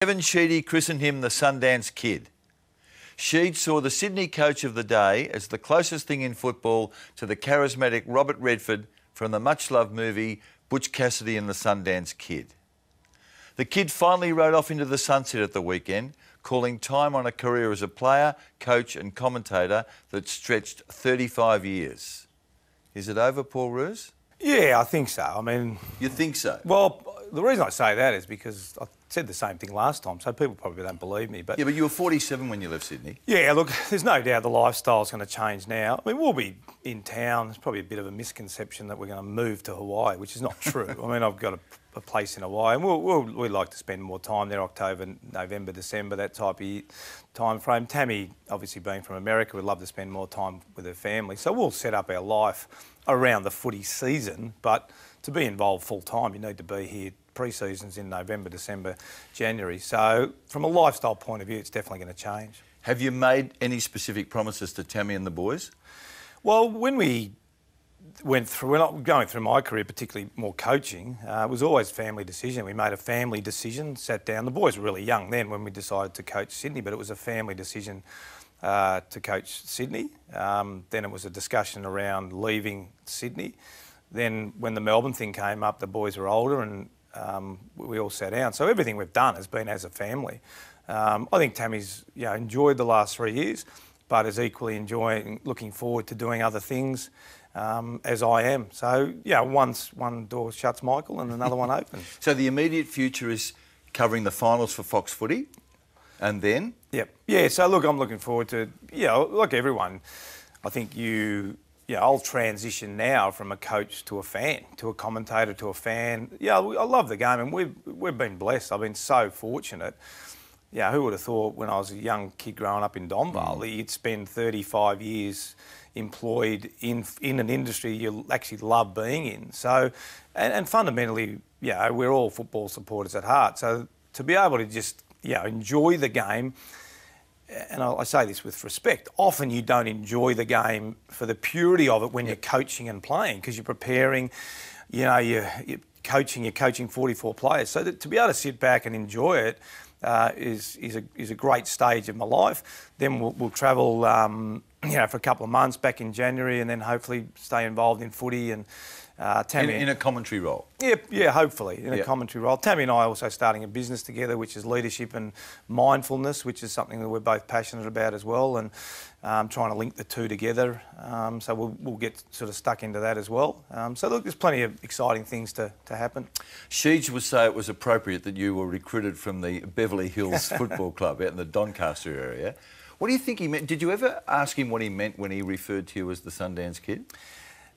Kevin Sheedy christened him the Sundance Kid. Sheed saw the Sydney coach of the day as the closest thing in football to the charismatic Robert Redford from the much-loved movie Butch Cassidy and the Sundance Kid. The kid finally rode off into the sunset at the weekend, calling time on a career as a player, coach and commentator that stretched 35 years. Is it over, Paul Roos? Yeah, I think so. I mean... You think so? Well, the reason I say that is because I said the same thing last time, so people probably don't believe me. But yeah, but you were 47 when you left Sydney. Yeah, look, there's no doubt the lifestyle's going to change now. I mean, we'll be in town. There's probably a bit of a misconception that we're going to move to Hawaii, which is not true. I mean, I've got a place in Hawaii, and we'd like to spend more time there, October, November, December, that type of time frame. Tammy, obviously being from America, would love to spend more time with her family. So we'll set up our life around the footy season, but to be involved full time, you need to be here. Pre-seasons in November, December, January. So from a lifestyle point of view, it's definitely going to change. Have you made any specific promises to Tammy and the boys? Well, when we went through, we're not going through my career, particularly more coaching, it was always a family decision. We made a family decision, sat down. The boys were really young then when we decided to coach Sydney, but it was a family decision to coach Sydney. Then it was a discussion around leaving Sydney. Then when the Melbourne thing came up, the boys were older and we all sat down. So everything we've done has been as a family. I think Tammy's enjoyed the last 3 years, but is equally enjoying, looking forward to doing other things as I am. So, yeah, one door shuts, Michael, and another one opens. So the immediate future is covering the finals for Fox Footy, and then? Yep. Yeah, so look, I'm looking forward to, like everyone, I think I'll transition now from a coach to a fan, to a commentator to a fan. Yeah, I love the game, and we've been blessed. I've been so fortunate. Yeah, who would have thought when I was a young kid growing up in Donvale that you'd spend 35 years employed in an industry you actually love being in. So, and fundamentally, we're all football supporters at heart. So to be able to just enjoy the game. And I say this with respect, often you don't enjoy the game for the purity of it when you're coaching and playing, because you're preparing, you're coaching 44 players. So to be able to sit back and enjoy it is a great stage of my life. Then we'll travel, for a couple of months back in January, and then hopefully stay involved in footy and Tammy in a commentary role. Yeah, hopefully in a commentary role. Tammy and I are also starting a business together, which is leadership and mindfulness, which is something that we're both passionate about as well, and trying to link the two together. So we'll get sort of stuck into that as well. So look, there's plenty of exciting things to happen. Sheeds would say it was appropriate that you were recruited from the Beverly Hills Football Club out in the Doncaster area. What do you think he meant? Did you ever ask him what he meant when he referred to you as the Sundance Kid?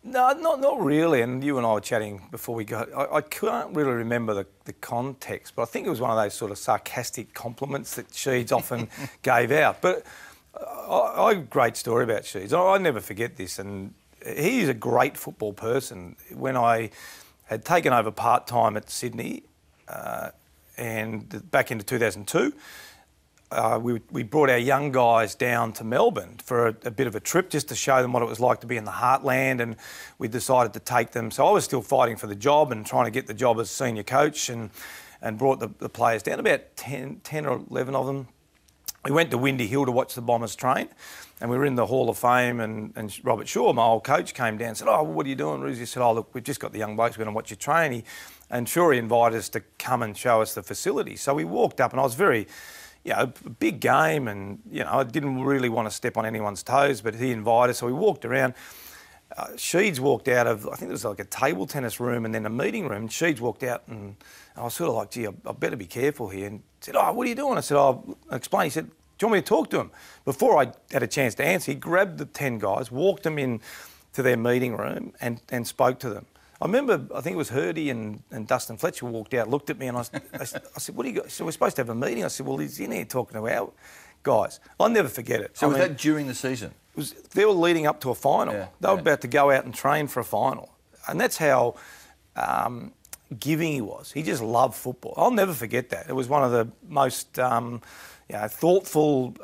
No, not really. And you and I were chatting before we got... I can't really remember the context, but I think it was one of those sort of sarcastic compliments that Sheeds often gave out. But I great story about Sheeds. I never forget this, and he's a great football person. When I had taken over part-time at Sydney and back into 2002, we brought our young guys down to Melbourne for a bit of a trip just to show them what it was like to be in the heartland, and we decided to take them. So I was still fighting for the job and trying to get the job as senior coach, and brought the players down, about 10 or 11 of them. We went to Windy Hill to watch the Bombers train, and we were in the Hall of Fame, and Robert Shaw, my old coach, came down and said, "Oh, what are you doing, Roos?" He said, "Oh, look, we've just got the young blokes, we're going to watch you train." And Shaw invited us to come and show us the facility. So we walked up, and I was very... a big game, and, I didn't really want to step on anyone's toes, but he invited us, so we walked around. Sheeds walked out of, I think it was like a table tennis room and then a meeting room. Sheeds walked out, and I was sort of like, gee, I better be careful here. And said, "Oh, what are you doing?" I said, "Oh, I'll explain." He said, "Do you want me to talk to him?" Before I had a chance to answer, he grabbed the 10 guys, walked them in to their meeting room and spoke to them. I remember, I think it was Hurdy and Dustin Fletcher walked out, looked at me, and I said, "What do you got?" So we're supposed to have a meeting. I said, "Well, he's in here talking to our guys." I'll never forget it. So was that during the season? They were leading up to a final. Yeah, they were about to go out and train for a final. And that's how giving he was. He just loved football. I'll never forget that. It was one of the most thoughtful,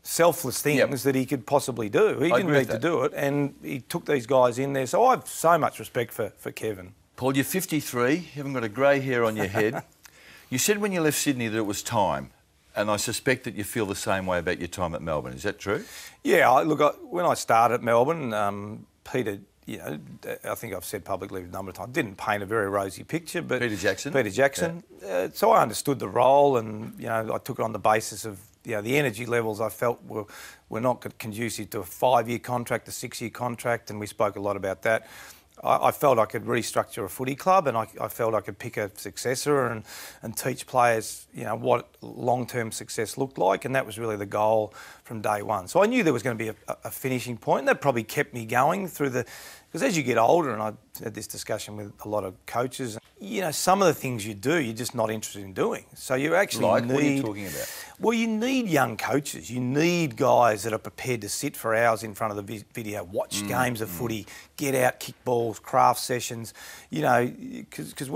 selfless things that he could possibly do. He didn't need to do it, and he took these guys in there. So I have so much respect for Kevin. Paul, you're 53, you haven't got a grey hair on your head. You said when you left Sydney that it was time, and I suspect that you feel the same way about your time at Melbourne. Is that true? Yeah, when I started at Melbourne, Peter, I think I've said publicly a number of times, didn't paint a very rosy picture. But Peter Jackson? Peter Jackson. Yeah. So I understood the role, and, I took it on the basis of, the energy levels I felt were not conducive to a 5-year contract, a 6-year contract, and we spoke a lot about that. I felt I could restructure a footy club, and I felt I could pick a successor and teach players, what long-term success looked like, and that was really the goal from day one. So I knew there was going to be a finishing point, and that probably kept me going through because as you get older, and I had this discussion with a lot of coaches, some of the things you do, you're just not interested in doing. So you actually need... What are you talking about? Well, you need young coaches. You need guys that are prepared to sit for hours in front of the video, watch games of footy, get out, kick balls, craft sessions. Because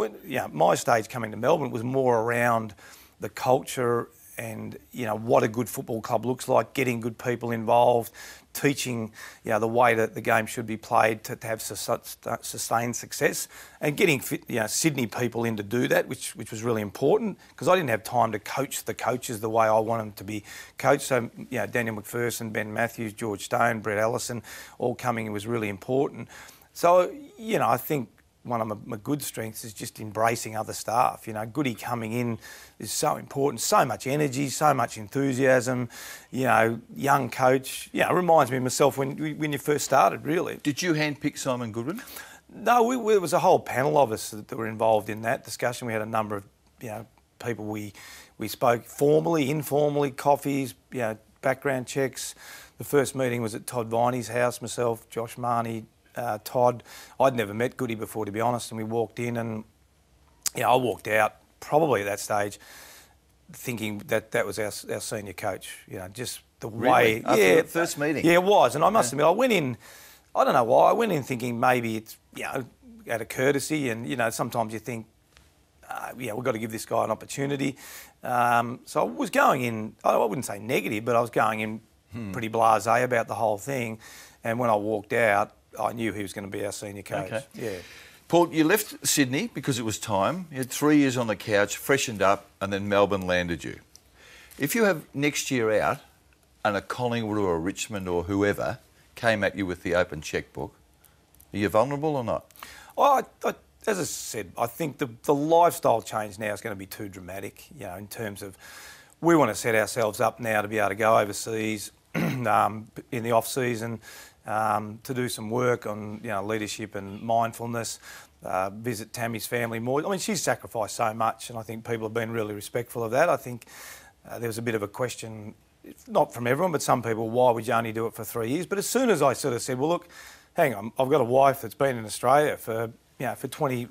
my stage coming to Melbourne was more around the culture and, what a good football club looks like, getting good people involved, teaching, the way that the game should be played to have sustained success, and getting Sydney people in to do that, which was really important, because I didn't have time to coach the coaches the way I want them to be coached. So, Daniel McPherson, Ben Matthews, George Stone, Brett Ellison, all coming in was really important. So, I think one of my good strengths is just embracing other staff. Goody coming in is so important, so much energy, so much enthusiasm. Young coach. Reminds me of myself when you first started, really. Did you handpick Simon Goodwin? No, there was a whole panel of us that were involved in that discussion. We had a number of people we spoke formally, informally, coffees, background checks. The first meeting was at Todd Viney's house, myself, Josh Marnie, Todd. I'd never met Goody before, to be honest, and we walked in, and I walked out probably at that stage thinking that was our senior coach. Just the way. Really? After the first meeting? Yeah, it was, and I must admit, I went in. I don't know why. I went in thinking maybe it's out of courtesy, and sometimes you think, we've got to give this guy an opportunity. So I was going in. I wouldn't say negative, but I was going in pretty blasé about the whole thing. And when I walked out, I knew he was going to be our senior coach. Okay. Yeah. Paul, you left Sydney because it was time. You had 3 years on the couch, freshened up, and then Melbourne landed you. If you have next year out and a Collingwood or a Richmond or whoever came at you with the open chequebook, are you vulnerable or not? As I said, I think the lifestyle change now is going to be too dramatic, in terms of we want to set ourselves up now to be able to go overseas in the off-season, to do some work on leadership and mindfulness, visit Tammy's family more. I mean, she's sacrificed so much, and I think people have been really respectful of that. I think there was a bit of a question, not from everyone, but some people, why would you only do it for 3 years? But as soon as I sort of said, well, look, hang on, I've got a wife that's been in Australia for 20,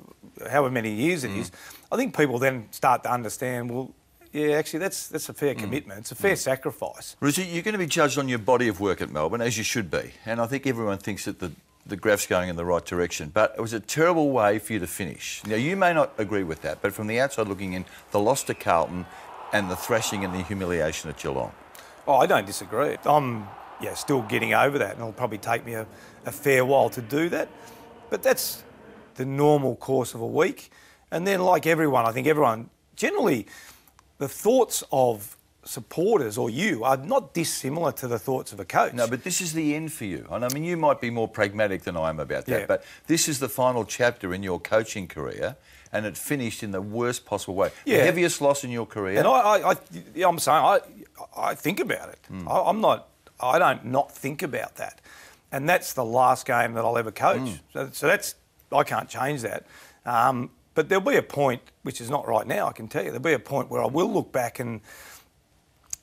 however many years it is, I think people then start to understand, well, yeah, actually, that's a fair commitment. It's a fair sacrifice. Rosie, you're going to be judged on your body of work at Melbourne, as you should be. And I think everyone thinks that the graph's going in the right direction. But it was a terrible way for you to finish. Now, you may not agree with that, but from the outside looking in, the loss to Carlton and the thrashing and the humiliation at Geelong. Oh, I don't disagree. I'm still getting over that, and it'll probably take me a fair while to do that. But that's the normal course of a week. And then, like everyone, I think everyone generally... the thoughts of supporters or you are not dissimilar to the thoughts of a coach. No, but this is the end for you. And I mean, you might be more pragmatic than I am about that, but this is the final chapter in your coaching career, and it finished in the worst possible way. Yeah. The heaviest loss in your career. And I'm saying I think about it. I don't not think about that. And that's the last game that I'll ever coach. So that's, I can't change that. But there'll be a point, which is not right now, I can tell you, there'll be a point where I will look back and,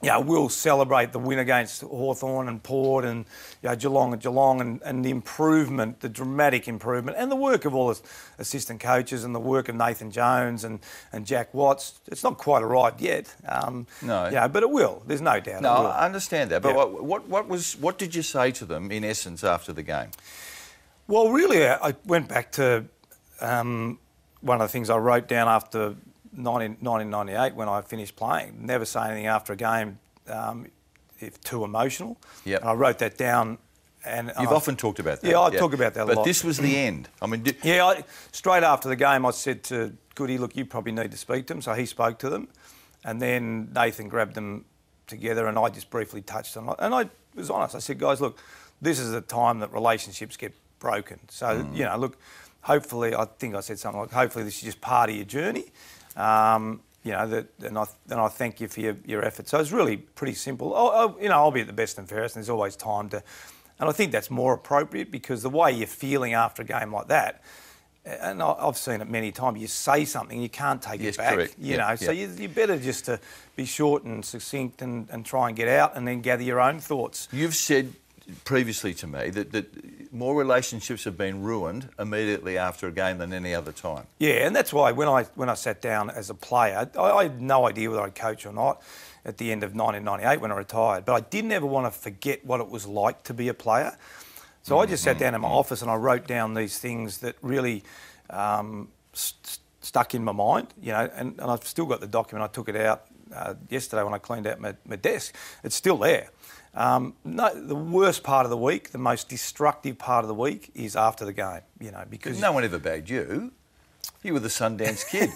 we'll celebrate the win against Hawthorn and Port and Geelong and the improvement, the dramatic improvement, and the work of all the assistant coaches and the work of Nathan Jones and Jack Watts. It's not quite arrived yet. No. But it will. There's no doubt. No, I understand that. But what did you say to them, in essence, after the game? Well, really, I went back to... one of the things I wrote down after 1998 when I finished playing, never say anything after a game if too emotional. Yep. And I wrote that down And You've often talked about that. Yeah, I talk about that a lot. But this was the end. I mean, straight after the game, I said to Goody, look, you probably need to speak to them. So he spoke to them. And then Nathan grabbed them together and I just briefly touched on it. And I was honest. I said, guys, look, this is the time that relationships get broken. So, you know, look, hopefully, I think I said something like, hopefully this is just part of your journey. You know, and I thank you for your efforts. So it's really pretty simple. You know, I'll be at the best and fairest, and there's always time to... And I think that's more appropriate because the way you're feeling after a game like that, and I've seen it many times, you say something, you can't take it back. Correct. You know, so you're better just to be short and succinct and try and get out and then gather your own thoughts. You've said previously to me that more relationships have been ruined immediately after a game than any other time. Yeah, and that's why when I sat down as a player, I had no idea whether I'd coach or not at the end of 1998 when I retired, but I didn't ever want to forget what it was like to be a player. So I just sat down in my office and I wrote down these things that really stuck in my mind, you know, and I've still got the document. I took it out yesterday when I cleaned out my desk. It's still there. No, the worst part of the week, the most destructive part of the week is after the game, you know, because... No one ever bagged you. You were the Sundance kid.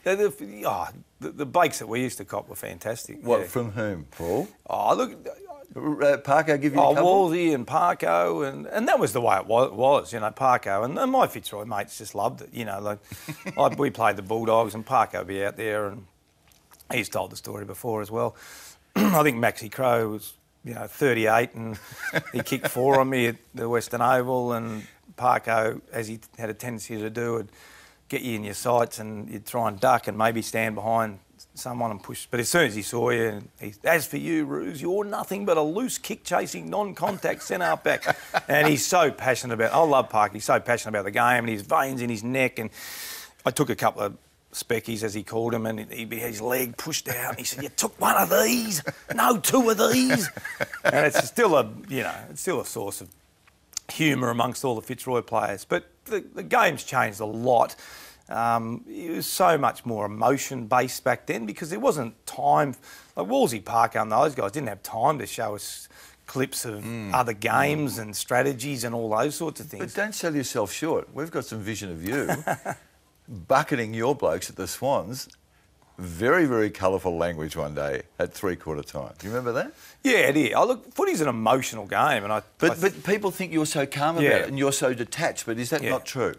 The bakes that we used to cop were fantastic. What, yeah. from whom, Paul? Oh, look... Parko give you a couple? Wolsey and Parko, and that was the way it was, you know, Parko. And my Fitzroy mates just loved it, you know. Like, we played the Bulldogs and Parko would be out there, and he's told the story before as well. I think Maxie Crowe was, you know, 38 and he kicked 4 on me at the Western Oval, and Parko, as he had a tendency to do, would get you in your sights and you'd try and duck and maybe stand behind someone and push. But as soon as he saw you, and as for you, Roos, you're nothing but a loose kick-chasing, non-contact centre back. And he's so passionate about... I love Park. He's so passionate about the game and his veins in his neck. And I took a couple of speckies, as he called them, and he'd be his leg pushed out. And he said, "You took one of these? No, 2 of these." And it's still it's still a source of humour amongst all the Fitzroy players. But the game's changed a lot. It was so much more emotion-based back then because there wasn't time. Like Wolsey, Parker and those guys didn't have time to show us clips of other games and strategies and all those sorts of things. But don't sell yourself short. We've got some vision of you bucketing your blokes at the Swans. Very, very colourful language one day at three-quarter time. Do you remember that? Yeah, it is. Look, footy's an emotional game. But people think you're so calm about it and you're so detached, but is that not true?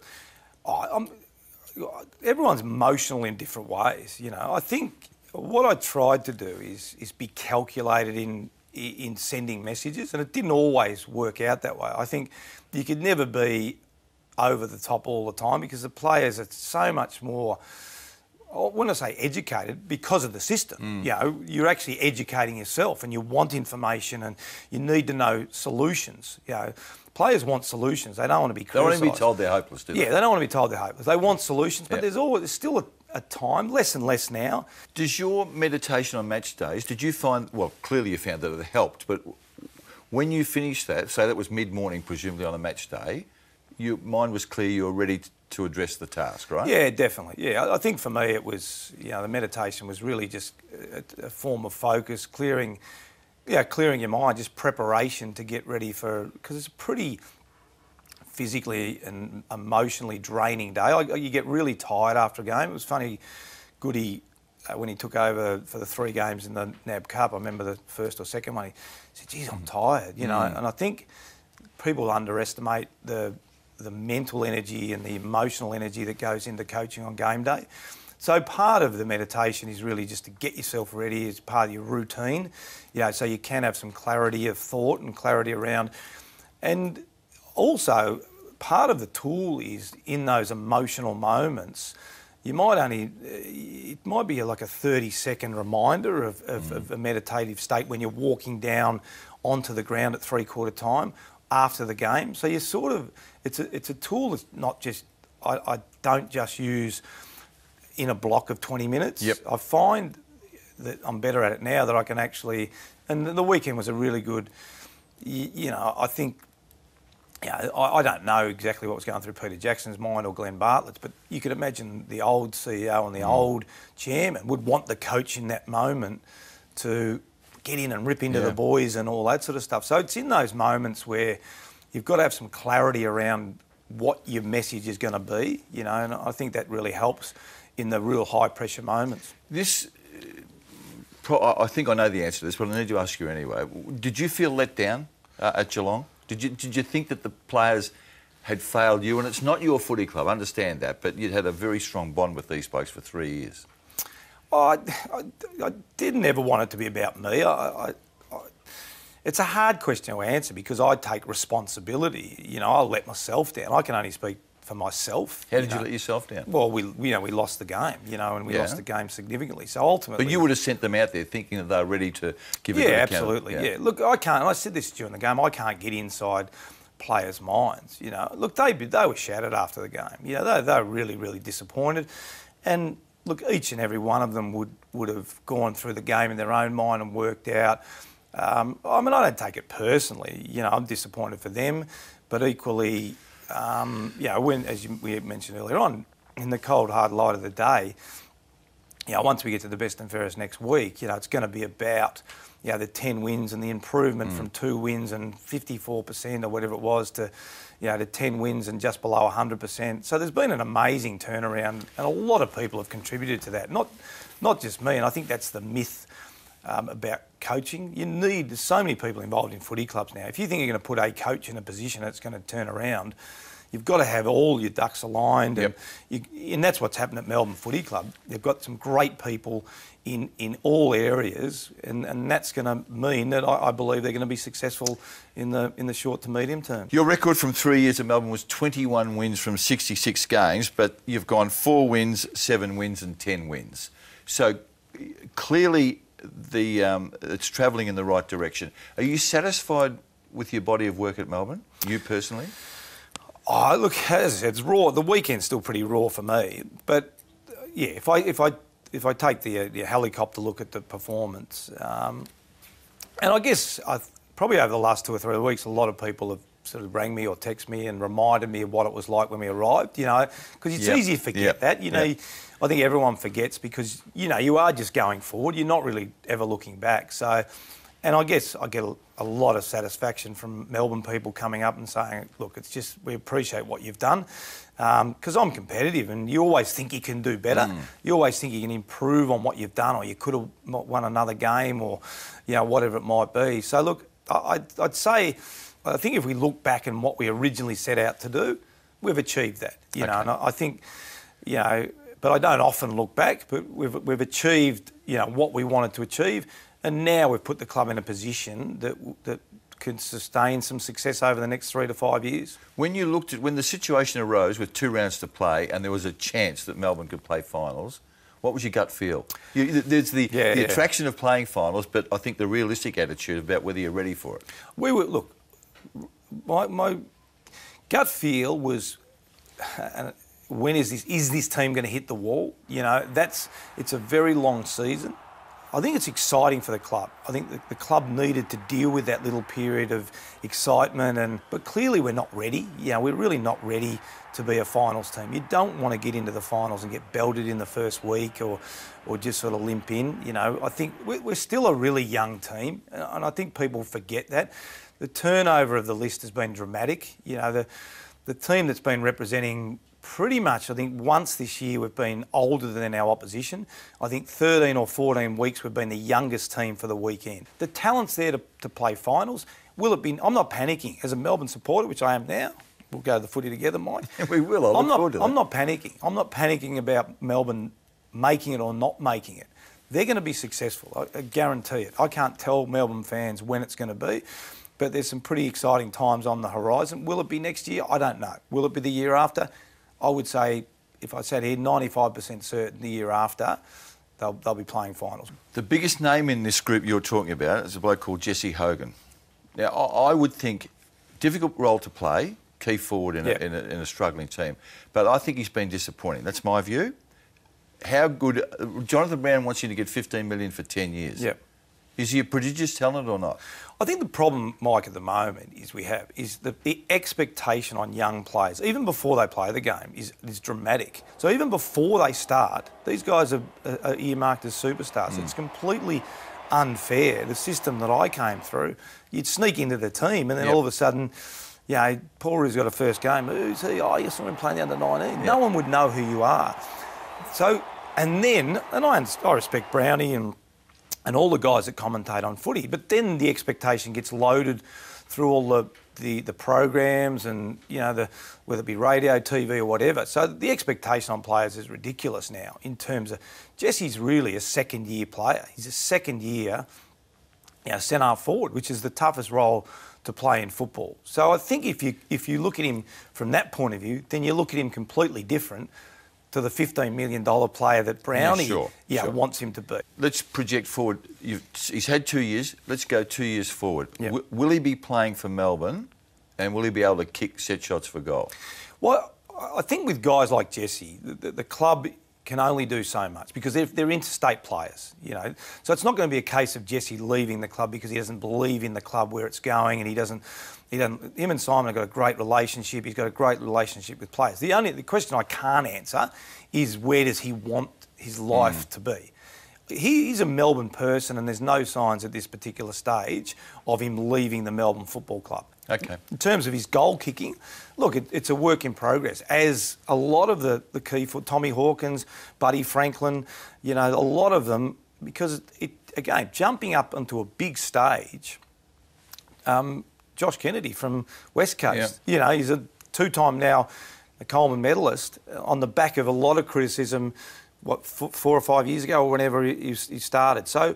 Everyone's emotional in different ways, you know. I think what I tried to do is be calculated in sending messages, and it didn't always work out that way. I think you could never be over the top all the time because the players are so much more, when I say educated, because of the system. You know, you're actually educating yourself and you want information and you need to know solutions, you know. Players want solutions. They don't want to be criticised. They don't want to be told they're hopeless, do they? Yeah, they don't want to be told they're hopeless. They want solutions, but there's still a time, less and less now. Does your meditation on match days, did you find, well, clearly you found that it helped, but when you finished that, say that was mid-morning, presumably on a match day, your mind was clear, you were ready to address the task, right? Yeah, definitely. Yeah, I think for me it was, you know, the meditation was really just a form of focus, clearing your mind, just preparation to get ready for... Because it's a pretty physically and emotionally draining day. You get really tired after a game. It was funny, Goody, when he took over for the 3 games in the NAB Cup, I remember the first or second one, he said, "Geez, I'm tired," you know. And I think people underestimate the mental energy and the emotional energy that goes into coaching on game day. So part of the meditation is really just to get yourself ready as part of your routine, you know, so you can have some clarity of thought and clarity around. And also, part of the tool is in those emotional moments, it might be like a 30-second reminder of a meditative state when you're walking down onto the ground at three-quarter time after the game. So you sort of, it's a tool that's not just, I don't just use in a block of 20 minutes. Yep. I find that I'm better at it now, that I can actually... And the weekend was a really good... You know, I think... Yeah, I don't know exactly what was going through Peter Jackson's mind or Glenn Bartlett's, but you could imagine the old CEO and the old chairman would want the coach in that moment to get in and rip into the boys and all that sort of stuff. So it's in those moments where you've got to have some clarity around what your message is going to be, you know, and I think that really helps in the real high-pressure moments. I think I know the answer to this, but I need to ask you anyway. Did you feel let down at Geelong? Did you think that the players had failed you? And it's not your footy club, I understand that, but you'd had a very strong bond with these blokes for 3 years. I didn't ever want it to be about me. It's a hard question to answer because I take responsibility. You know, I let myself down. I can only speak for myself. How did you let yourself down? Well, we lost the game, you know, and we lost the game significantly. So ultimately... But you would have sent them out there thinking that they were ready to give it a Yeah, absolutely, yeah. Look, I can't... I said this during the game. I can't get inside players' minds, you know. Look, they were shattered after the game. You know, they were really, really disappointed. And, look, each and every one of them would have gone through the game in their own mind and worked out. I mean, I don't take it personally. You know, I'm disappointed for them. But equally... you know, we mentioned earlier on, in the cold, hard light of the day, you know, once we get to the best and fairest next week, you know, it's going to be about, you know, the 10 wins and the improvement from 2 wins and 54% or whatever it was to, you know, to 10 wins and just below 100%. So there's been an amazing turnaround and a lot of people have contributed to that, not just me. And I think that's the myth about coaching. There's so many people involved in footy clubs now. If you think you're going to put a coach in a position that's going to turn around, you've got to have all your ducks aligned. And that's what's happened at Melbourne Footy Club. They've got some great people in all areas, and that's going to mean that I believe they're going to be successful in the short to medium term. Your record from 3 years at Melbourne was 21 wins from 66 games, but you've gone 4 wins, 7 wins and 10 wins. So clearly... it's travelling in the right direction. Are you satisfied with your body of work at Melbourne, you personally? Oh, look, as I said, it's raw. The weekend's still pretty raw for me. But yeah, if I take the helicopter look at the performance, and I guess probably over the last 2 or 3 weeks, a lot of people have sort of rang me or text me and reminded me of what it was like when we arrived. You know, because it's easy to forget that. You know. I think everyone forgets because, you know, you are just going forward. You're not really ever looking back. So, and I guess I get a lot of satisfaction from Melbourne people coming up and saying, look, it's just, we appreciate what you've done. Because I'm competitive and you always think you can do better. You always think you can improve on what you've done or you could have won another game or, you know, whatever it might be. So, look, I'd say, I think if we look back and what we originally set out to do, we've achieved that. You know, and I think, you know... But I don't often look back, but we've achieved, you know, what we wanted to achieve, and now we've put the club in a position that can sustain some success over the next 3 to 5 years. When the situation arose with 2 rounds to play and there was a chance that Melbourne could play finals, what was your gut feel? There's the attraction of playing finals, but I think the realistic attitude about whether you're ready for it. Look, my gut feel was... when is this team going to hit the wall? You know, it's a very long season. I think it's exciting for the club. I think the club needed to deal with that little period of excitement, but clearly we're not ready. You know, we're really not ready to be a finals team. You don't want to get into the finals and get belted in the first week or just sort of limp in. You know, I think we're still a really young team, and I think people forget that. The turnover of the list has been dramatic. You know, the team that's been representing... Pretty much, I think once this year we've been older than our opposition. I think 13 or 14 weeks we've been the youngest team for the weekend. The talent's there to play finals. Will it be... I'm not panicking. As a Melbourne supporter, which I am now, we'll go to the footy together, Mike. We will. I look forward to that. I'm not panicking. I'm not panicking about Melbourne making it or not making it. They're going to be successful. I guarantee it. I can't tell Melbourne fans when it's going to be, but there's some pretty exciting times on the horizon. Will it be next year? I don't know. Will it be the year after? I would say, if I sat here, 95% certain the year after, they'll be playing finals. The biggest name in this group you're talking about is a bloke called Jesse Hogan. Now, I would think difficult role to play, key forward in a struggling team, but I think he's been disappointing. That's my view. How good... Jonathan Brown wants you to get $15 million for 10 years. Yep. Is he a prodigious talent or not? I think the problem, Mike, at the moment is the expectation on young players, even before they play the game, is dramatic. So even before they start, these guys are earmarked as superstars. It's completely unfair. The system that I came through, you'd sneak into the team and then all of a sudden, you know, Paul Roos got a first game. Who's he? Oh, you saw him playing the under-19. No one would know who you are. So, and then, and I respect Brownie and all the guys that commentate on footy, but then the expectation gets loaded through all the programs and, you know, whether it be radio, TV or whatever. So the expectation on players is ridiculous now in terms of Jesse's really a second-year player. He's a second-year, you know, centre forward, which is the toughest role to play in football. So I think if you look at him from that point of view, then you look at him completely different to the $15 million player that Brownie wants him to be. Let's project forward. He's had 2 years. Let's go 2 years forward. Yep. Will he be playing for Melbourne and will he be able to kick set shots for goal? Well, I think with guys like Jesse, the club can only do so much because they're interstate players, you know. So it's not going to be a case of Jesse leaving the club because he doesn't believe in the club where it's going and he doesn't. Him and Simon have got a great relationship. He's got a great relationship with players. The question I can't answer is where does he want his life to be? He's a Melbourne person and there's no signs at this particular stage of him leaving the Melbourne Football Club. Okay. In terms of his goal kicking, look, it's a work in progress. As a lot of the key for Tommy Hawkins, Buddy Franklin, you know, a lot of them, because again, jumping up onto a big stage, Josh Kennedy from West Coast, you know, he's a two-time now a Coleman medalist on the back of a lot of criticism, 4 or 5 years ago or whenever he started. So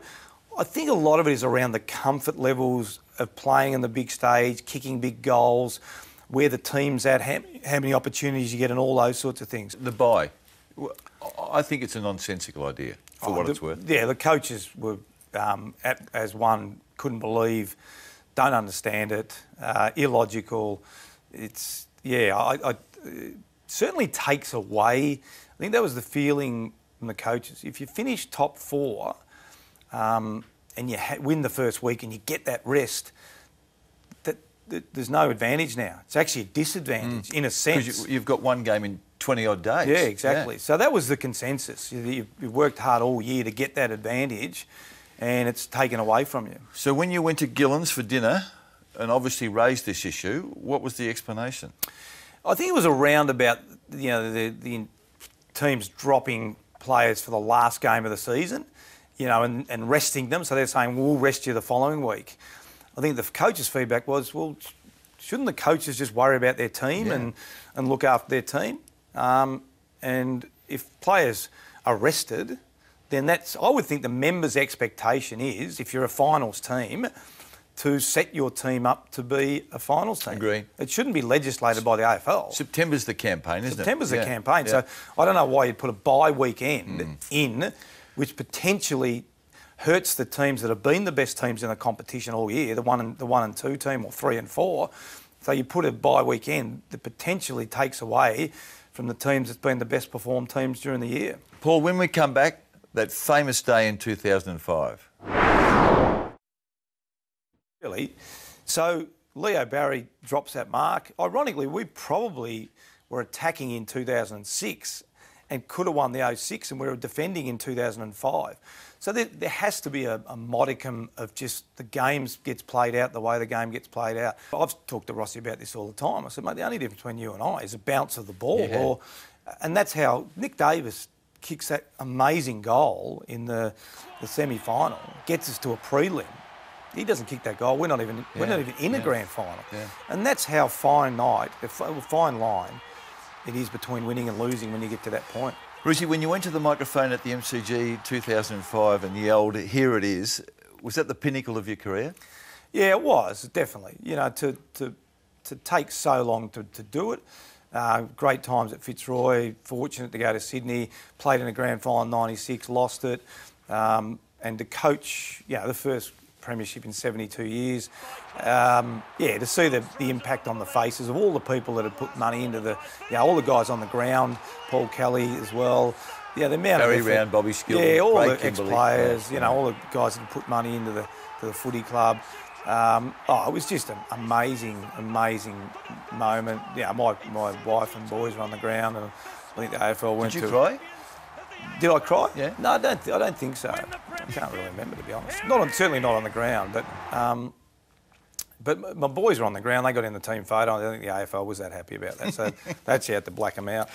I think a lot of it is around the comfort levels of playing on the big stage, kicking big goals, where the team's at, how many opportunities you get and all those sorts of things. The bye. I think it's a nonsensical idea for what it's worth. Yeah, the coaches were, as one, couldn't believe, don't understand it, illogical. It's, it certainly takes away. I think that was the feeling from the coaches. If you finish top 4 and you win the first week and you get that rest, there's no advantage now. It's actually a disadvantage in a sense. Because you've got one game in 20-odd days. Yeah, exactly. Yeah. So that was the consensus. You've worked hard all year to get that advantage and it's taken away from you. So when you went to Gillen's for dinner and obviously raised this issue, what was the explanation? I think it was around about, you know, the teams dropping players for the last game of the season, you know, and resting them. So they're saying, we'll rest you the following week. I think the coach's feedback was, well, shouldn't the coaches just worry about their team and look after their team? And if players are rested, then I would think the members' expectation is, if you're a finals team, to set your team up to be a finals team. Agree. It shouldn't be legislated by the AFL. September's the campaign, isn't it? September's the campaign. Yeah. So I don't know why you'd put a bye weekend in, which potentially hurts the teams that have been the best teams in the competition all year, the 1 and 2 team or 3 and 4. So you put a bye weekend that potentially takes away from the teams that's been the best performed teams during the year. Paul, when we come back, that famous day in 2005. Really? So Leo Barry drops that mark. Ironically, we probably were attacking in 2006 and could have won the 06 and we were defending in 2005. So there has to be a modicum of just the games gets played out the way the game gets played out. I've talked to Rossi about this all the time. I said, mate, the only difference between you and I is the bounce of the ball. And that's how Nick Davis kicks that amazing goal in the semi-final, gets us to a prelim. He doesn't kick that goal. We're not even in a grand final. Yeah. And that's how fine line it is between winning and losing when you get to that point. Roosy, when you went to the microphone at the MCG 2005 and yelled, "Here it is," was that the pinnacle of your career? Yeah, it was, definitely. You know, to take so long to do it. Great times at Fitzroy, fortunate to go to Sydney, played in a grand final in '96, lost it, and to coach, you know, the first premiership in 72 years. To see the impact on the faces of all the people that had put money into all the guys on the ground, Paul Kelly as well. Yeah, the amount Barry of effort, Round, Bobby Skill, all the ex-players, all the guys that put money into the footy club. It was just an amazing moment. Yeah, my wife and boys were on the ground, and I think the AFL went to. Did you cry? Did I cry? Yeah. No, I don't think so. I can't really remember, to be honest. Certainly not on the ground, but my boys were on the ground. They got in the team photo. I don't think the AFL was that happy about that, so they actually had to black them out.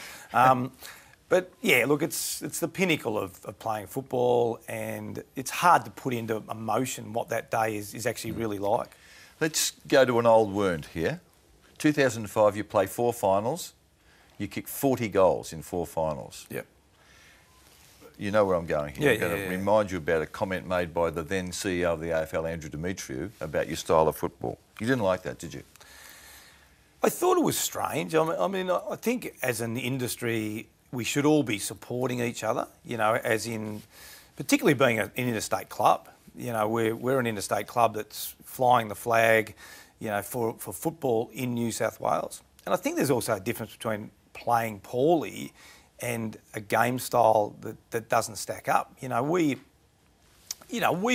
But yeah, look, it's the pinnacle of playing football, and it's hard to put into emotion what that day is actually really like. Let's go to an old wound here. 2005, you play 4 finals. You kick 40 goals in 4 finals. Yep. You know where I'm going here. Yeah, I'm going to remind you about a comment made by the then CEO of the AFL, Andrew Demetriou, about your style of football. You didn't like that, did you? I thought it was strange. I mean, I think as an industry, we should all be supporting each other, you know, as in, particularly being an interstate club. You know, we're an interstate club that's flying the flag, you know, for football in New South Wales. And I think there's also a difference between playing poorly and a game style that doesn't stack up. You know, we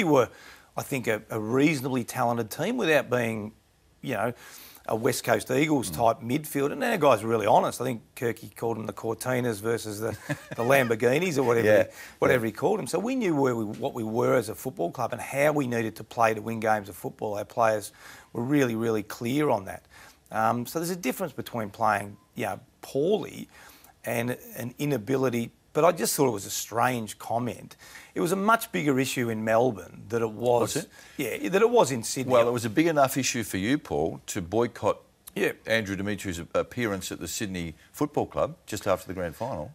were, I think, a reasonably talented team without being, you know, a West Coast Eagles type midfield. And our guys are really honest. I think Kirky called them the Cortinas versus the Lamborghinis or whatever he called them. So we knew what we were as a football club and how we needed to play to win games of football. Our players were really, really clear on that. So there's a difference between playing, you know, poorly and an inability. But I just thought it was a strange comment. It was a much bigger issue in Melbourne than it was. Was it? Yeah, that it was in Sydney. Well, it was a big enough issue for you, Paul, to boycott Andrew Demetriou's appearance at the Sydney Football Club just after the grand final.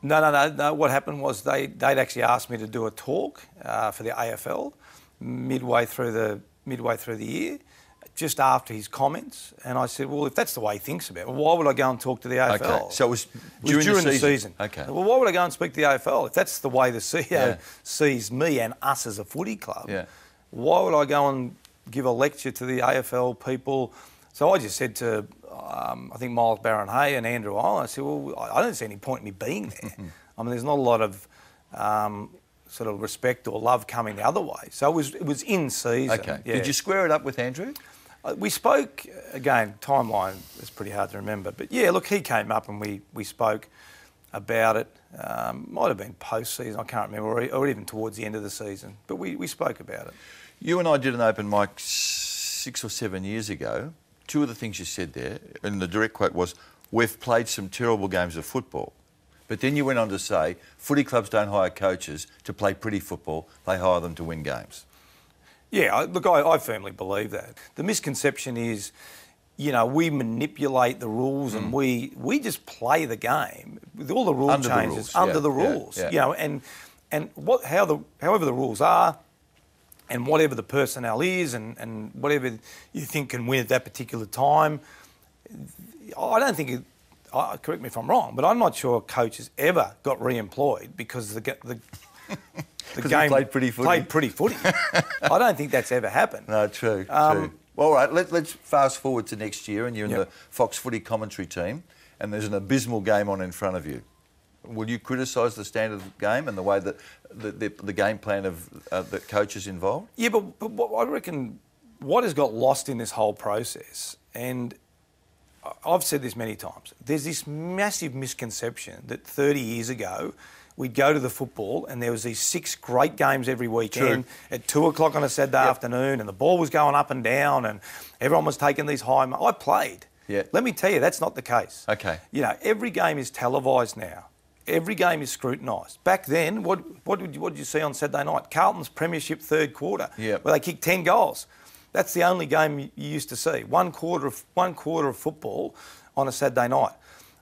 No. What happened was they'd actually asked me to do a talk for the AFL midway through the year, just after his comments, and I said, well, if that's the way he thinks about it, why would I go and talk to the AFL? Okay, so it was during the season. Okay. Well, why would I go and speak to the AFL? If that's the way the CEO sees me and us as a footy club, why would I go and give a lecture to the AFL people? So I just said to, I think Miles Barron-Hay and Andrew Island, I said, well, I don't see any point in me being there. I mean, there's not a lot of sort of respect or love coming the other way. So it was in season. Okay. Yeah. Did you square it up with Andrew? We spoke, again, timeline is pretty hard to remember. But yeah, look, he came up and we spoke about it. Might have been post-season, I can't remember, or even towards the end of the season. But we spoke about it. You and I did an open mic 6 or 7 years ago. 2 of the things you said there, and the direct quote was, we've played some terrible games of football. But then you went on to say, footy clubs don't hire coaches to play pretty football, they hire them to win games. Yeah, look, I firmly believe that. The misconception is, you know, we manipulate the rules and we just play the game with all the rule changes under the rules. You know, and however the rules are, and whatever the personnel is, and whatever you think can win at that particular time. I don't think correct me if I'm wrong, but I'm not sure a coach has ever got re-employed because the game played pretty footy. I don't think that's ever happened. No, true. Well, all right, let's fast forward to next year, and you're in the Fox Footy commentary team, and there's an abysmal game on in front of you. Will you criticise the standard of the game and the way that the game plan of the coaches involved? Yeah, but I reckon what has got lost in this whole process, and I've said this many times, there's this massive misconception that 30 years ago we'd go to the football and there was these 6 great games every weekend at 2 o'clock on a Saturday afternoon, and the ball was going up and down and everyone was taking these high... I played. Yeah. Let me tell you, that's not the case. Okay. You know, every game is televised now. Every game is scrutinised. Back then, what did you see on Saturday night? Carlton's premiership third quarter, where they kicked 10 goals. That's the only game you used to see. One quarter of football on a Saturday night.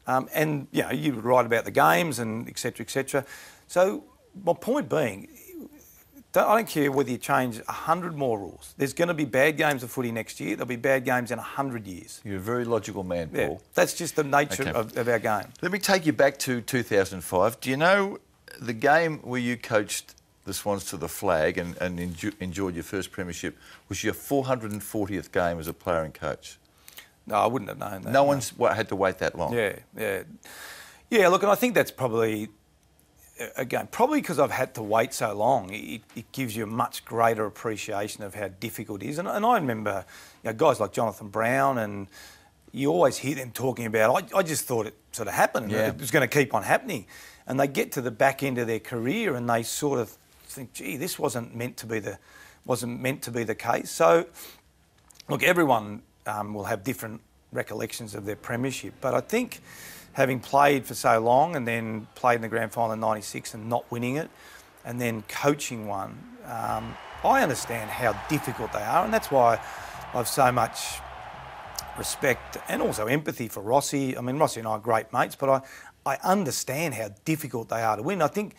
And, you know, you would write about the games and et cetera, et cetera. So my point being, I don't care whether you change 100 more rules. There's going to be bad games of footy next year. There'll be bad games in 100 years. You're a very logical man, Paul. Yeah, that's just the nature of our game. Let me take you back to 2005. Do you know the game where you coached the Swans to the flag and enjoyed your first premiership was your 440th game as a player and coach? No, I wouldn't have known that. No one's had to wait that long. Yeah, look, and I think that's probably... Again, probably because I've had to wait so long, it gives you a much greater appreciation of how difficult it is. And I remember, you know, guys like Jonathan Brown, and you always hear them talking about, I just thought it sort of happened, and it was going to keep on happening. And they get to the back end of their career and they sort of think, gee, this wasn't meant to be the case. So, look, everyone will have different recollections of their premiership, but I think having played for so long and then played in the grand final in '96 and not winning it, and then coaching one, I understand how difficult they are, and that's why I've so much respect and also empathy for Rossi. I mean, Rossi and I are great mates, but I understand how difficult they are to win. I think,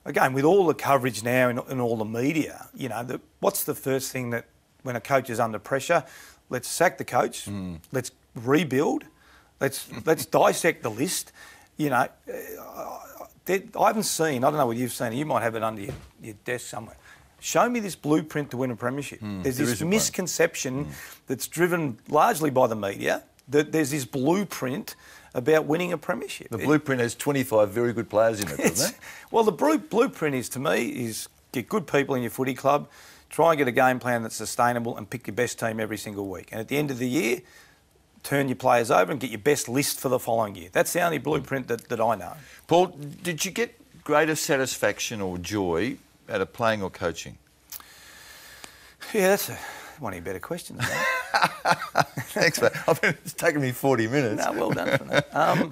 again, with all the coverage now in all the media, you know, what's the first thing that when a coach is under pressure? Let's sack the coach. Let's rebuild. Let's dissect the list. You know, I haven't seen. I don't know what you've seen. You might have it under your desk somewhere. Show me this blueprint to win a premiership. There's this misconception that's driven largely by the media that there's this blueprint about winning a premiership. The blueprint has 25 very good players in it, doesn't it? Well, the blueprint is, to me, is get good people in your footy club, try and get a game plan that's sustainable and pick your best team every single week. And at the end of the year, turn your players over and get your best list for the following year. That's the only blueprint that I know. Paul, did you get greater satisfaction or joy out of playing or coaching? Yeah, that's one of your better questions. Thanks, mate. I mean, it's taken me 40 minutes. No, well done for that.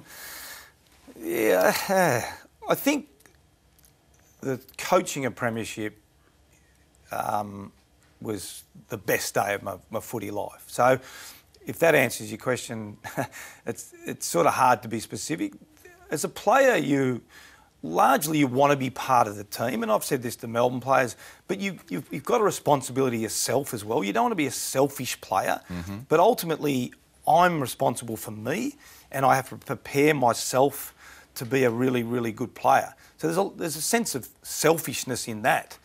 Yeah, I think the coaching a premiership was the best day of my footy life. So if that answers your question, it's sort of hard to be specific. As a player, you want to be part of the team, and I've said this to Melbourne players, but you've got a responsibility yourself as well. You don't want to be a selfish player, but ultimately I'm responsible for me, and I have to prepare myself to be a really, really good player. So there's a sense of selfishness in that.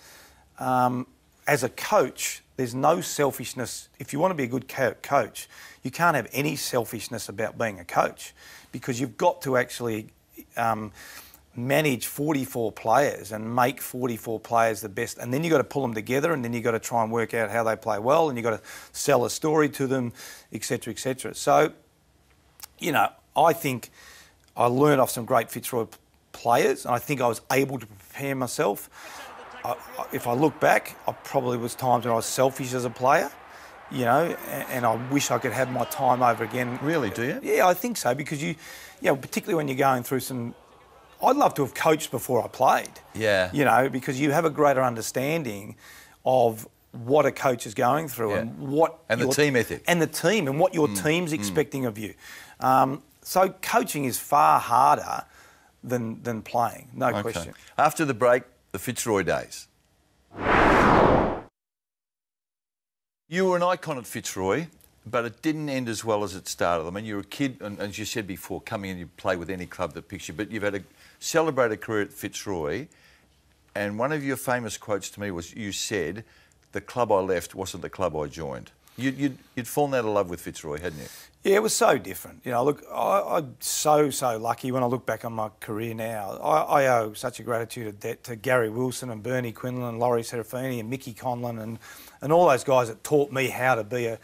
As a coach, there's no selfishness. If you want to be a good coach, you can't have any selfishness about being a coach, because you've got to actually manage 44 players and make 44 players the best, and then you've got to pull them together, and then you've got to try and work out how they play well, and you've got to sell a story to them, etc., etc. So, you know, I think I learned off some great Fitzroy players, and I think I was able to prepare myself. If I look back, I probably was times when I was selfish as a player, you know, and I wish I could have my time over again. Really, do you? Yeah, I think so, because you know, particularly when you're going through some... I'd love to have coached before I played. Yeah. You know, because you have a greater understanding of what a coach is going through and what... And the team ethic. And the team and what your team's expecting of you. So coaching is far harder than playing, no question. After the break, the Fitzroy days. You were an icon at Fitzroy, but it didn't end as well as it started. I mean, you're a kid, and as you said before, coming in, you play with any club that picks you, but you've had a celebrated career at Fitzroy, and one of your famous quotes to me was, you said, the club I left wasn't the club I joined. You'd fallen out of love with Fitzroy, hadn't you? Yeah, it was so different. You know, look, I'm so lucky when I look back on my career now. I owe such a gratitude debt to Gary Wilson and Bernie Quinlan and Laurie Serafini and Mickey Conlon and all those guys that taught me how to be a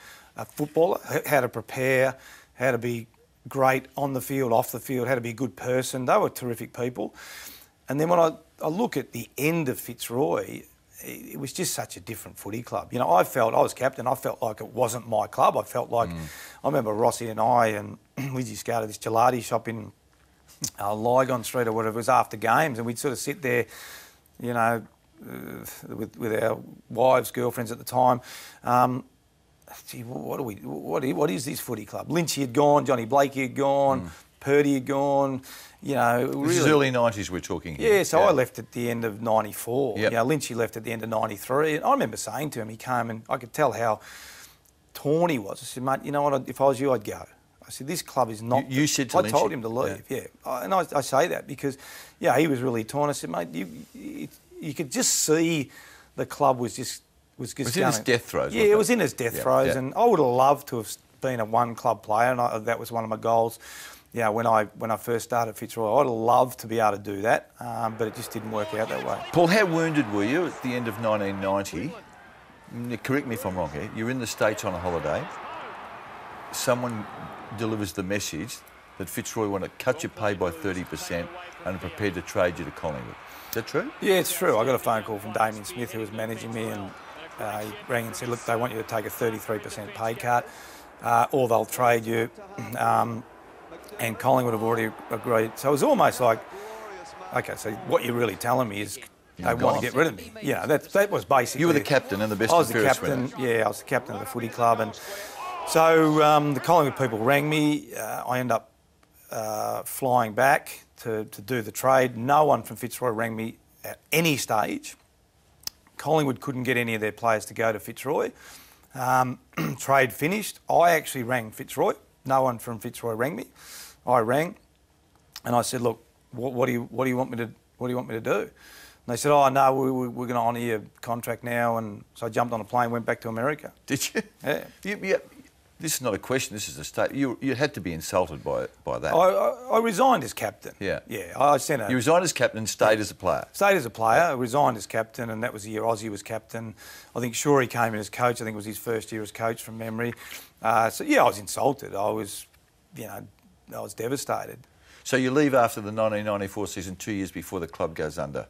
footballer, how to prepare, how to be great on the field, off the field, how to be a good person. They were terrific people. And then when I look at the end of Fitzroy, it was just such a different footy club. You know, I was captain, I felt like it wasn't my club. I felt like, I remember Rossi and I, and we used to go to this gelati shop in Lygon Street or whatever it was after games, and we'd sort of sit there, you know, with our wives, girlfriends at the time. Gee, what is this footy club? Lynchy had gone, Johnny Blakey had gone, Purdy had gone. You know, this is early 90s we're talking here. Yeah, so I left at the end of 94. Yep. You know, Lynchy left at the end of 93. And I remember saying to him, he came and I could tell how torn he was. I said, mate, you know what, if I was you, I'd go. I said, this club is not... You said to Lynchy? I told him to leave, and I say that because, yeah, he was really torn. I said, mate, you could just see the club was just... Was in his death throes. Yeah, it was in his death throes, and I would have loved to have been a one-club player, and that was one of my goals. Yeah, when I first started Fitzroy, I'd have loved to be able to do that, but it just didn't work out that way. Paul, how wounded were you at the end of 1990? Correct me if I'm wrong here. You're in the States on a holiday. Someone delivers the message that Fitzroy want to cut your pay by 30% and are prepared to trade you to Collingwood. Is that true? Yeah, it's true. I got a phone call from Damien Smith, who was managing me, and he rang and said, look, they want you to take a 33% pay cut, or they'll trade you. And Collingwood have already agreed. So it was almost like, okay, so what you're really telling me is they want to get rid of me. Yeah, that was basically... You were the captain and the best and fairest winner. I was the captain of the footy club. And so the Collingwood people rang me. I ended up flying back to do the trade. No one from Fitzroy rang me at any stage. Collingwood couldn't get any of their players to go to Fitzroy. Trade finished. I actually rang Fitzroy. No one from Fitzroy rang me. I rang, and I said, "Look, what do you want me to do?" And they said, "Oh no, we're going to honour your contract now." And so I jumped on a plane, went back to America. Did you? Yeah. This is not a question. This is a statement. You had to be insulted by that. I resigned as captain. Yeah. Yeah. I sent a. You resigned as captain and stayed as a player. Stayed as a player. I resigned as captain, and that was the year Ozzy was captain. I think Shorey came in as coach. I think it was his first year as coach from memory. So yeah, I was insulted. I was devastated. So you leave after the 1994 season, 2 years before the club goes under.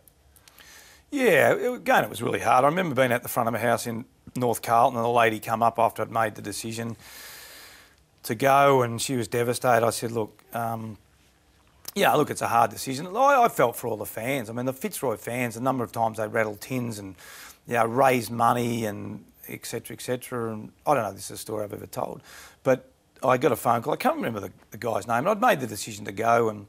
Yeah, it was really hard. I remember being at the front of a house in North Carlton, and a lady come up after I'd made the decision to go, and she was devastated. I said, look, it's a hard decision. I felt for all the fans. I mean, the Fitzroy fans, a number of times they rattled tins and raised money and et cetera, and I don't know if this is a story I've ever told, but I got a phone call. I can't remember the guy's name. And I'd made the decision to go, and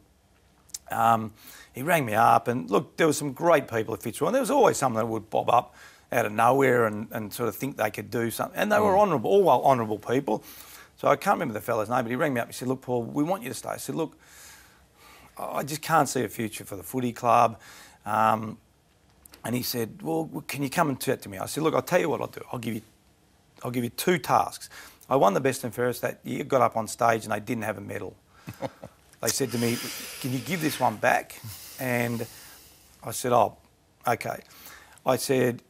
he rang me up. And look, there were some great people at Fitzroy, and there was always someone that would bob up out of nowhere and sort of think they could do something. And they were honourable, all honourable people. So I can't remember the fellow's name, but he rang me up. He said, "Look, Paul, we want you to stay." I said, "Look, I just can't see a future for the footy club." And he said, "Well, can you come and chat to me?" I said, "Look, I'll tell you what I'll do. I'll give you two tasks." I won the best and fairest that year, got up on stage, and they didn't have a medal. They said to me, "Can you give this one back?" And I said, "Oh, okay." I said,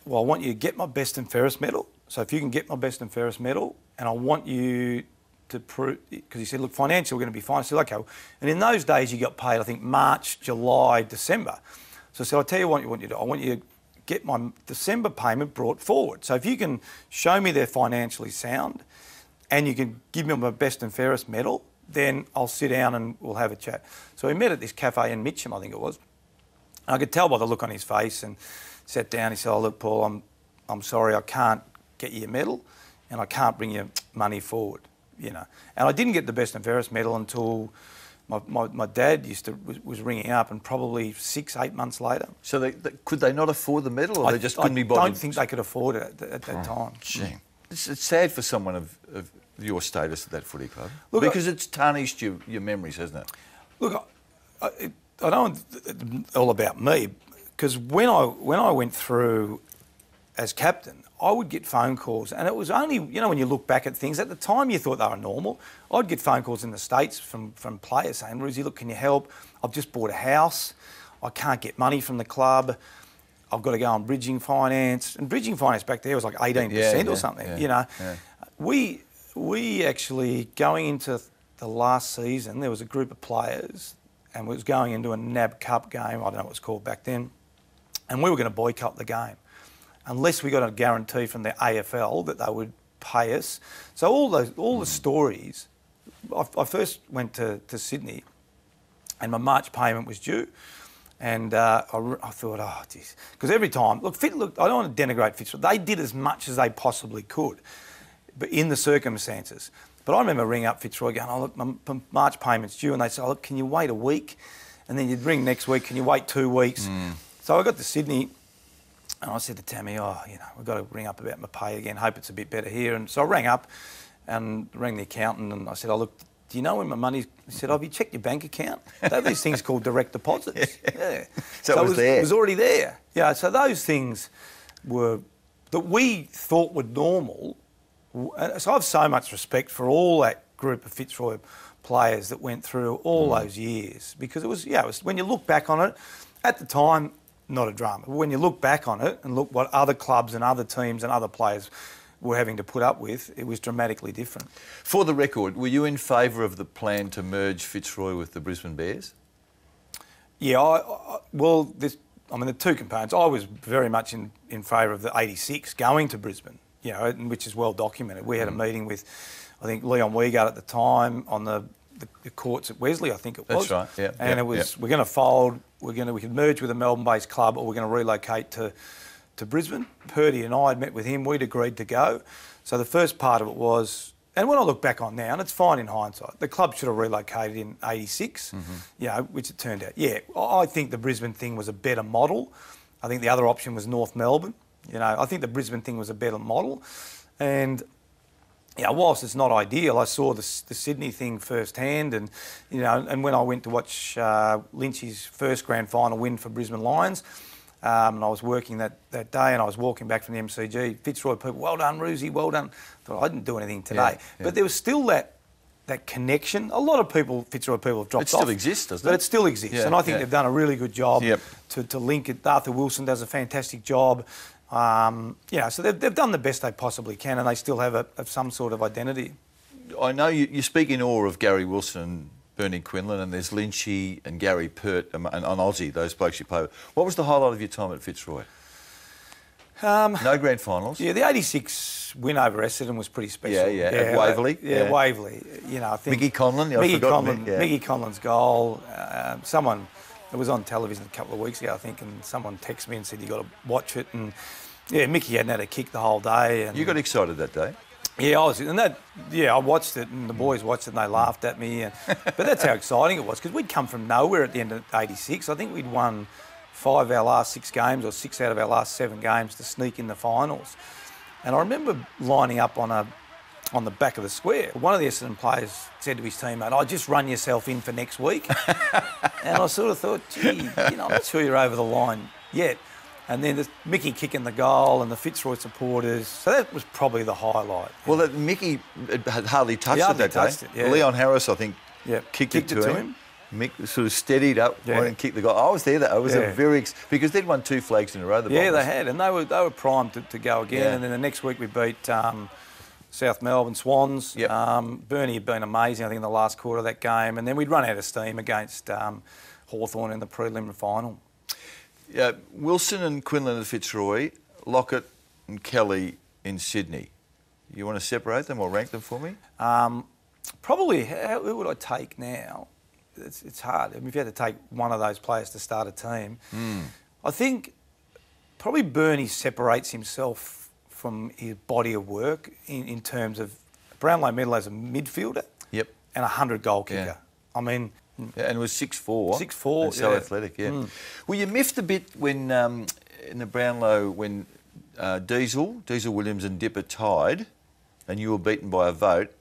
"Well, I want you to get my best and fairest medal. So if you can get my best and fairest medal, and I want you to prove," because he said, "Look, financially, we're going to be fine." I said, "Okay." And in those days, you got paid, I think, March, July, December. So I said, "I'll tell you what I want you to do. I want you to get my December payment brought forward. So if you can show me they're financially sound and you can give me my best and fairest medal, then I'll sit down and we'll have a chat." So we met at this cafe in Mitcham, I think it was. And I could tell by the look on his face, and sat down. He said, "Oh, look, Paul, I'm sorry, I can't get you a medal and I can't bring you money forward, And I didn't get the best and fairest medal until my dad was ringing up, and probably 6-8 months later. So could they not afford the medal, or they just couldn't be bothered? I don't think they could afford it at that time. Gee. It's sad for someone of your status at that footy club. Look, because it's tarnished your memories, hasn't it? Look, I don't want it all about me, because when I went through as captain, I would get phone calls, and it was only, when you look back at things, at the time you thought they were normal. I'd get phone calls in the States from players saying, "Roosy, look, can you help? I've just bought a house. I can't get money from the club. I've got to go on bridging finance." And bridging finance back there was like 18% or something, Yeah. We actually, going into the last season, there was a group of players, and we was going into a NAB Cup game, I don't know what it was called back then, and we were going to boycott the game unless we got a guarantee from the AFL that they would pay us. So all the stories, I first went to Sydney, and my March payment was due, and I thought, oh, geez. Because every time, look, I don't want to denigrate Fitzroy. They did as much as they possibly could, but in the circumstances. But I remember ringing up Fitzroy going, "Oh, look, my March payment's due," and they said, "Oh, look, can you wait a week?" And then you'd ring next week, "Can you wait 2 weeks?" So I got to Sydney, and I said to Tammy, "Oh, we've got to ring up about my pay again, hope it's a bit better here." And so I rang up and rang the accountant, and I said, "Oh, look, do you know when my money's..." He said, "Oh, have you checked your bank account? They have these things called direct deposits." Yeah. So it was there. It was already there. Yeah, so those things that we thought were normal. So I have so much respect for all that group of Fitzroy players that went through all those years, because it was, when you look back on it, at the time, not a drama. But when you look back on it and look what other clubs and other teams and other players were having to put up with, it was dramatically different. For the record, were you in favour of the plan to merge Fitzroy with the Brisbane Bears? Yeah, the two components. I was very much in favour of the 86 going to Brisbane, which is well documented. We had a meeting with, I think, Leon Wiegard at the time on the courts at Wesley, I think it was. That's right, yeah. And it was, we're going to fold, we could merge with a Melbourne-based club, or we're going to relocate to Brisbane. Purdy and I had met with him, we'd agreed to go. So the first part of it was, and when I look back on now, and it's fine in hindsight, the club should have relocated in 86, which it turned out. Yeah, I think the Brisbane thing was a better model. I think the other option was North Melbourne. I think the Brisbane thing was a better model. And whilst it's not ideal, I saw the Sydney thing firsthand, and and when I went to watch Lynch's first grand final win for Brisbane Lions, and I was working that day, and I was walking back from the MCG, Fitzroy people, well done, Roosie, well done. I thought, I didn't do anything today. But there was still that connection. A lot of people, Fitzroy people, have dropped off. It still exists, doesn't it? But it still exists, and I think they've done a really good job to link it. Arthur Wilson does a fantastic job. So they've done the best they possibly can, and they still have some sort of identity. I know you speak in awe of Gary Wilson and Bernie Quinlan, and there's Lynchy and Gary Pert and Aussie, those blokes you play with. What was the highlight of your time at Fitzroy? No grand finals. Yeah, the 86 win over Essendon was pretty special. Yeah. At Waverley. Waverley. I think Mickey Conlon. Mickey Conlon's goal. It was on television a couple of weeks ago, I think, and someone texted me and said, you got to watch it. And Mickey hadn't had a kick the whole day. And you got excited that day? Yeah, I watched it, and the boys watched it, and they laughed at me. But that's how exciting it was, because we'd come from nowhere at the end of '86. I think we'd won 5 of our last 6 games, or 6 out of our last 7 games to sneak in the finals. And I remember lining up on the back of the square. One of the Essendon players said to his teammate, "Oh, just run yourself in for next week." And I sort of thought, gee, I'm not sure you're over the line yet. And then the Mickey kicking the goal and the Fitzroy supporters. So that was probably the highlight. Well, Mickey had hardly touched it that day. Yeah. Leon Harris, I think, kicked it to him. Mick sort of steadied up and kicked the goal. I was there. That was a because they'd won 2 flags in a row. The Bombers. They had, and they were primed to go again. Yeah. And then the next week we beat South Melbourne Swans. Bernie had been amazing, I think, in the last quarter of that game. And then we'd run out of steam against Hawthorn in the preliminary final. Wilson and Quinlan at Fitzroy, Lockett and Kelly in Sydney. You want to separate them or rank them for me? Probably, who would I take now? It's hard. I mean, if you had to take one of those players to start a team, I think probably Bernie separates himself from his body of work in terms of Brownlow medal as a midfielder and a 100-goal kicker. I mean... and was 6'4". 6'4", and so athletic, Well, you miffed a bit when, in the Brownlow, when Diesel Williams and Dipper tied, and you were beaten by a vote,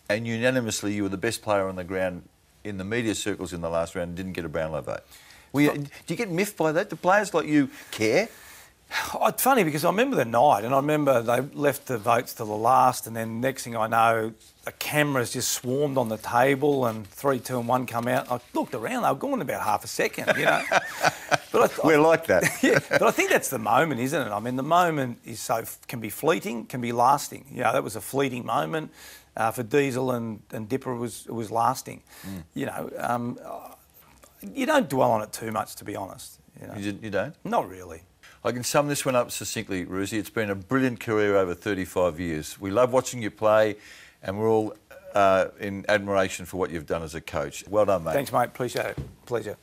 and unanimously you were the best player on the ground in the media circles in the last round and didn't get a Brownlow vote. Do you get miffed by that? Do players like you care? It's funny because I remember the night, and I remember they left the votes to the last, and then next thing I know, the cameras just swarmed on the table, and 3, 2, and 1 come out. I looked around; they were gone about half a second, But we're like that. But I think that's the moment, isn't it? I mean, the moment can be fleeting, can be lasting. That was a fleeting moment. For Diesel and Dipper, it was lasting. You don't dwell on it too much, to be honest. You don't? Not really. I can sum this one up succinctly, Roosie. It's been a brilliant career over 35 years. We love watching you play, and we're all in admiration for what you've done as a coach. Well done, mate. Thanks, mate. Appreciate it. Pleasure.